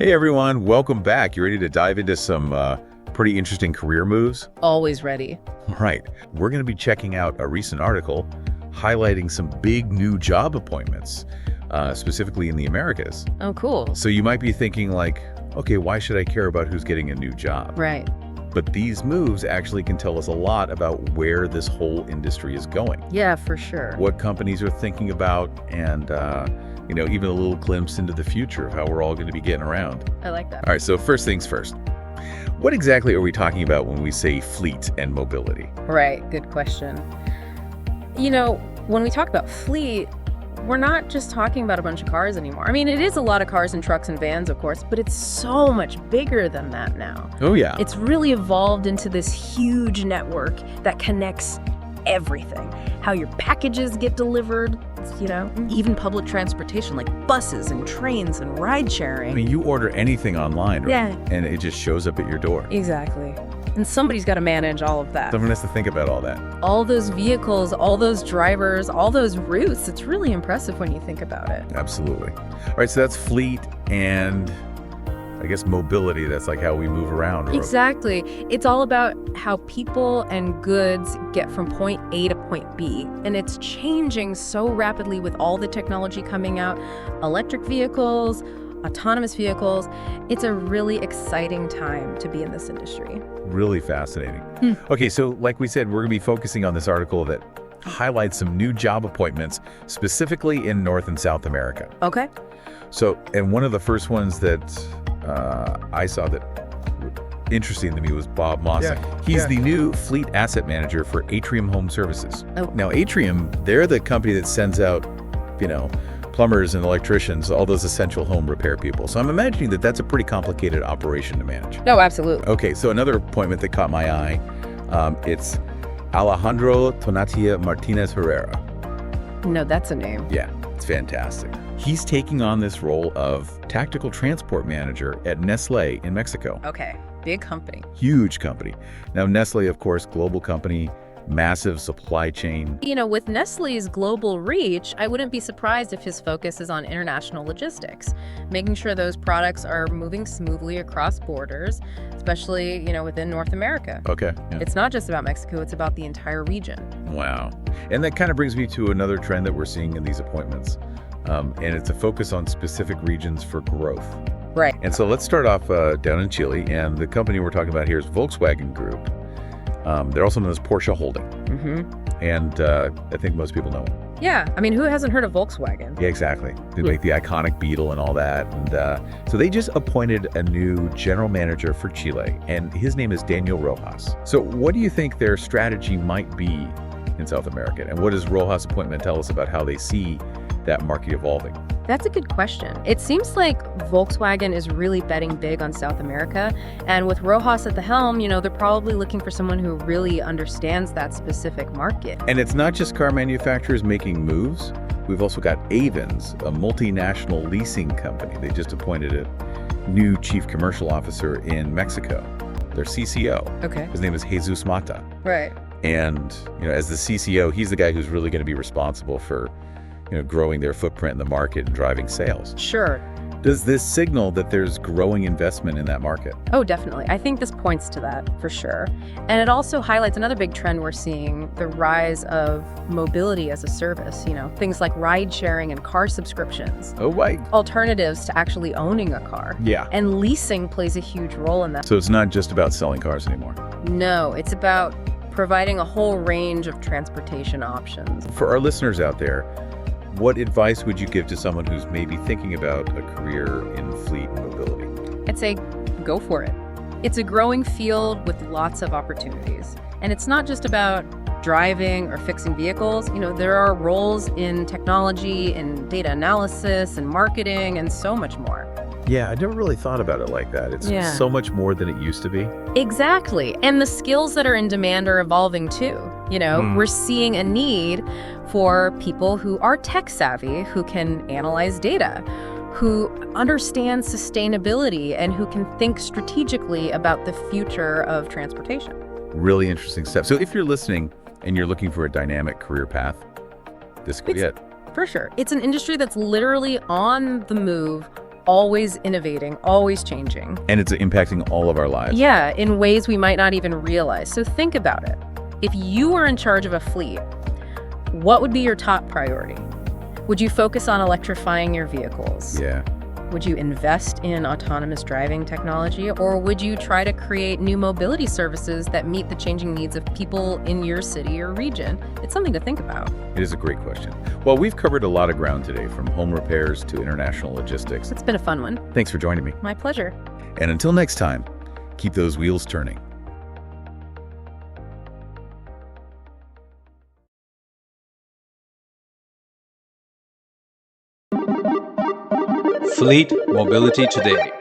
Hey everyone, welcome back. You ready to dive into some pretty interesting career moves? Always ready. Right. We're going to be checking out a recent article highlighting some big new job appointments, specifically in the Americas. Oh, cool. So you might be thinking like, okay, why should I care about who's getting a new job? Right. But these moves actually can tell us a lot about where this whole industry is going. Yeah, for sure. What companies are thinking about and, even a little glimpse into the future of how we're all going to be getting around. I like that. All right, so first things first. What exactly are we talking about when we say fleet and mobility? Right. Good question. When we talk about fleet, we're not just talking about a bunch of cars anymore. I mean, it is a lot of cars and trucks and vans, of course, but it's so much bigger than that now. Oh, yeah. It's really evolved into this huge network that connects everything. How your packages get delivered, even public transportation like buses and trains and ride sharing. I mean, you order anything online, right? Yeah. And it just shows up at your door. Exactly. And somebody's got to manage all of that. Someone has to think about all that. All those vehicles, all those drivers, all those routes. It's really impressive when you think about it. Absolutely. All right, so that's fleet and I guess mobility. That's like how we move around. Exactly. It's all about how people and goods get from point A to point B. And it's changing so rapidly with all the technology coming out. Electric vehicles, autonomous vehicles. It's a really exciting time to be in this industry. Really fascinating. Okay, so like we said, we're going to be focusing on this article that highlights some new job appointments, specifically in North and South America. Okay. So, and one of the first ones that I saw that interesting to me was Bob Mossa. He's the new fleet asset manager for Atrium Home Services. Oh. Now, Atrium, they're the company that sends out, plumbers and electricians, all those essential home repair people. So I'm imagining that that's a pretty complicated operation to manage. No, absolutely. Okay, so another appointment that caught my eye, it's Alejandro Tonatia Martinez Herrera. No, that's a name. Yeah, it's fantastic. He's taking on this role of tactical transport manager at Nestlé in Mexico. Okay, big company. Huge company. Now, Nestlé, of course, global company, massive supply chain. With Nestlé's global reach, I wouldn't be surprised if his focus is on international logistics, making sure those products are moving smoothly across borders, especially, within North America. Okay. Yeah. It's not just about Mexico, it's about the entire region. Wow. And that kind of brings me to another trend that we're seeing in these appointments. And it's a focus on specific regions for growth. Right. And so let's start off down in Chile. And the company we're talking about here is Volkswagen Group. They're also known as Porsche Holding. Mm-hmm. And I think most people know them. Yeah. I mean, who hasn't heard of Volkswagen? Yeah, exactly. They make the iconic Beetle and all that. And so they just appointed a new general manager for Chile, and his name is Daniel Rojas. So what do you think their strategy might be in South America? And what does Rojas' appointment tell us about how they see that market evolving? That's a good question. It seems like Volkswagen is really betting big on South America. And with Rojas at the helm, they're probably looking for someone who really understands that specific market. And it's not just car manufacturers making moves. We've also got Avens, a multinational leasing company. They just appointed a new chief commercial officer in Mexico, their CCO. Okay. His name is Jesus Mata. Right. And, as the CCO, he's the guy who's really going to be responsible for growing their footprint in the market and driving sales. Sure. Does this signal that there's growing investment in that market? Oh, definitely. I think this points to that for sure. And it also highlights another big trend we're seeing, the rise of mobility as a service, things like ride sharing and car subscriptions. Oh, right. Alternatives to actually owning a car. Yeah. And leasing plays a huge role in that. So it's not just about selling cars anymore. No, it's about providing a whole range of transportation options. For our listeners out there, what advice would you give to someone who's maybe thinking about a career in fleet and mobility? I'd say go for it. It's a growing field with lots of opportunities. And it's not just about driving or fixing vehicles. There are roles in technology and data analysis and marketing and so much more. Yeah, I never really thought about it like that. It's so much more than it used to be. Exactly. And the skills that are in demand are evolving too. We're seeing a need for people who are tech savvy, who can analyze data, who understand sustainability, and who can think strategically about the future of transportation. Really interesting stuff. So if you're listening and you're looking for a dynamic career path, this could be it. For sure. It's an industry that's literally on the move always innovating, always changing. And it's impacting all of our lives. Yeah, in ways we might not even realize. So think about it. If you were in charge of a fleet, what would be your top priority? Would you focus on electrifying your vehicles? Yeah. Would you invest in autonomous driving technology, or would you try to create new mobility services that meet the changing needs of people in your city or region? It's something to think about. It is a great question. Well, we've covered a lot of ground today, from home repairs to international logistics. It's been a fun one. Thanks for joining me. My pleasure. And until next time, keep those wheels turning. Fleet Mobility Today.